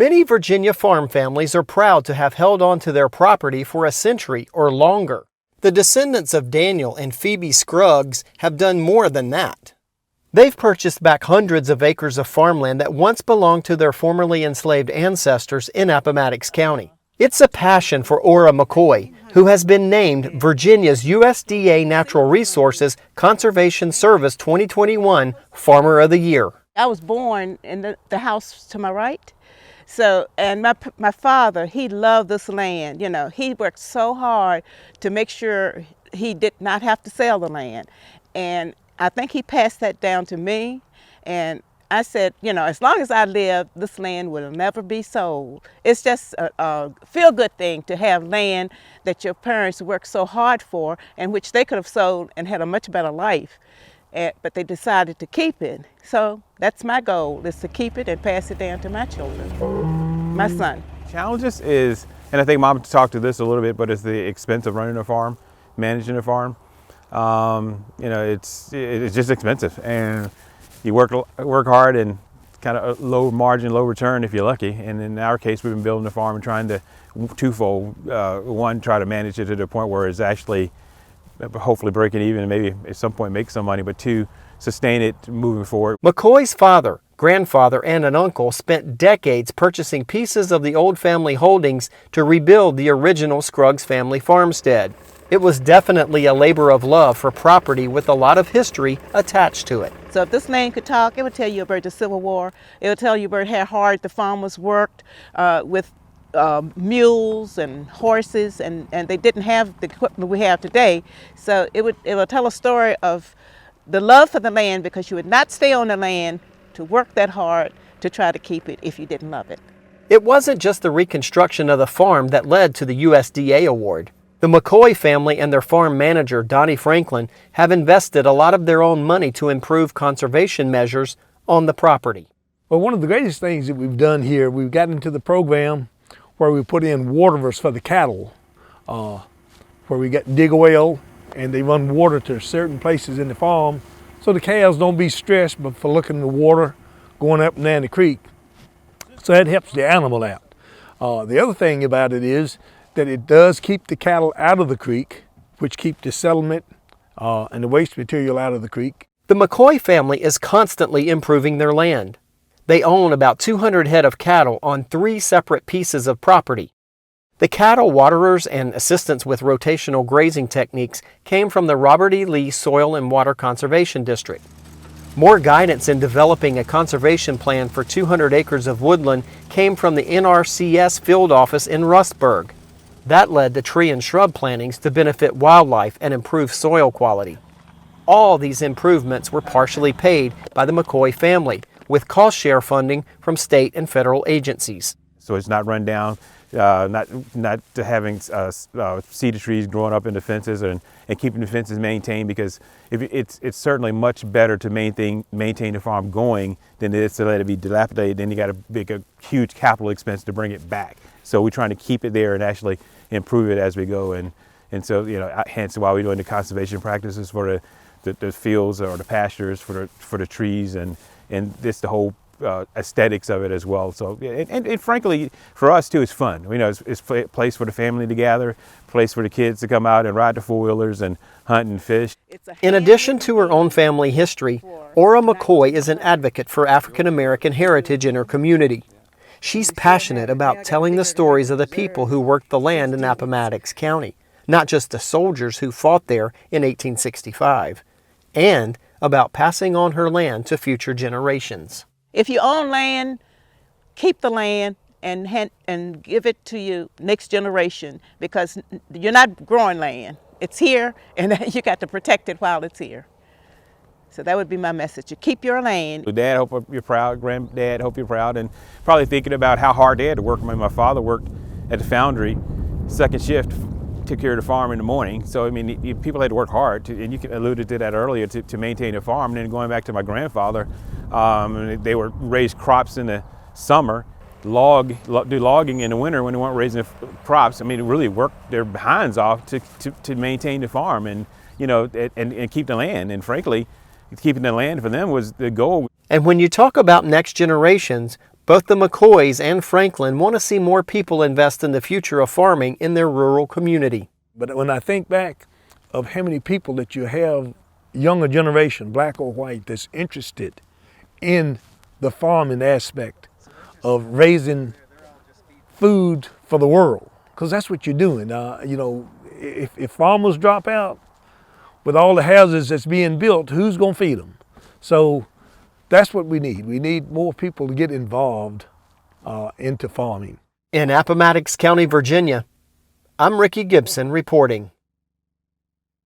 Many Virginia farm families are proud to have held on to their property for a century or longer. The descendants of Daniel and Phoebe Scruggs have done more than that. They've purchased back hundreds of acres of farmland that once belonged to their formerly enslaved ancestors in Appomattox County. It's a passion for Ora McCoy, who has been named Virginia's USDA Natural Resources Conservation Service 2021 Farmer of the Year. I was born in the house to my right. So, and my father, he loved this land. You know, he worked so hard to make sure he did not have to sell the land. And I think he passed that down to me. And I said, you know, as long as I live, this land will never be sold. It's just a feel-good thing to have land that your parents worked so hard for and which they could have sold and had a much better life. But they decided to keep it. So that's my goal, is to keep it and pass it down to my children, my son. Challenges is, and I think Mom talked to this a little bit, but it's the expense of running a farm, managing a farm. You know, it's just expensive, and you work hard and kind of low margin, low return if you're lucky. And in our case, we've been building a farm and trying to twofold. One, try to manage it to the point where it's actually hopefully break it even and maybe at some point make some money, but two, sustain it moving forward. McCoy's father, grandfather, and an uncle spent decades purchasing pieces of the old family holdings to rebuild the original Scruggs family farmstead. It was definitely a labor of love for property with a lot of history attached to it. So if this land could talk, it would tell you about the Civil War. It would tell you about how hard the farmers worked with mules and horses, and they didn't have the equipment we have today. So it will tell a story of the love for the land, because you would not stay on the land to work that hard to try to keep it if you didn't love it. It wasn't just the reconstruction of the farm that led to the USDA award. The McCoy family and their farm manager, Donnie Franklin, have invested a lot of their own money to improve conservation measures on the property. Well, one of the greatest things that we've done here, we've gotten into the program where we put in waterers for the cattle, where we dig a well and they run water to certain places in the farm so the cows don't be stressed but for looking at the water going up and down the creek. So that helps the animal out. The other thing about it is that it does keep the cattle out of the creek, which keep the settlement and the waste material out of the creek. The McCoy family is constantly improving their land. They own about 200 head of cattle on 3 separate pieces of property. The cattle waterers and assistance with rotational grazing techniques came from the Robert E. Lee Soil and Water Conservation District. More guidance in developing a conservation plan for 200 acres of woodland came from the NRCS field office in Rustburg. That led to tree and shrub plantings to benefit wildlife and improve soil quality. All these improvements were partially paid by the McCoy family, with cost share funding from state and federal agencies. So it's not run down, not having cedar trees growing up in the fences and keeping the fences maintained, because it's certainly much better to maintain the farm going than it is to let it be dilapidated. Then you got to make a huge capital expense to bring it back. So we're trying to keep it there and actually improve it as we go. And so, you know, hence why we're doing the conservation practices for the fields or the pastures, for the trees, and this the whole aesthetics of it as well. So, and frankly, for us too, it's fun. You know, it's a place for the family to gather, a place for the kids to come out and ride the four-wheelers and hunt and fish. In addition to her own family history, Ora McCoy is an advocate for African American heritage in her community. She's passionate about telling the stories of the people who worked the land in Appomattox County, not just the soldiers who fought there in 1865, and about passing on her land to future generations. If you own land, keep the land and give it to your next generation, because you're not growing land. It's here, and you got to protect it while it's here. So that would be my message. You keep your land. Dad, hope you're proud. Granddad, hope you're proud. And probably thinking about how hard they had to work. I mean, my father worked at the foundry, second shift, took care of the farm in the morning. So, I mean, people had to work hard, and you alluded to that earlier, to maintain a farm. And then going back to my grandfather, they were raised crops in the summer, do logging in the winter when they weren't raising crops. I mean, really worked their behinds off to maintain the farm and, you know, and keep the land. And frankly, keeping the land for them was the goal. And when you talk about next generations, Both the McCoys and Franklin want to see more people invest in the future of farming in their rural community. But when I think back of how many people that you have, younger generation, black or white, that's interested in the farming aspect of raising food for the world, because that's what you're doing. You know, if farmers drop out with all the houses that's being built, who's going to feed them? So that's what we need. We need more people to get involved into farming. In Appomattox County, Virginia, I'm Ricky Gibson reporting.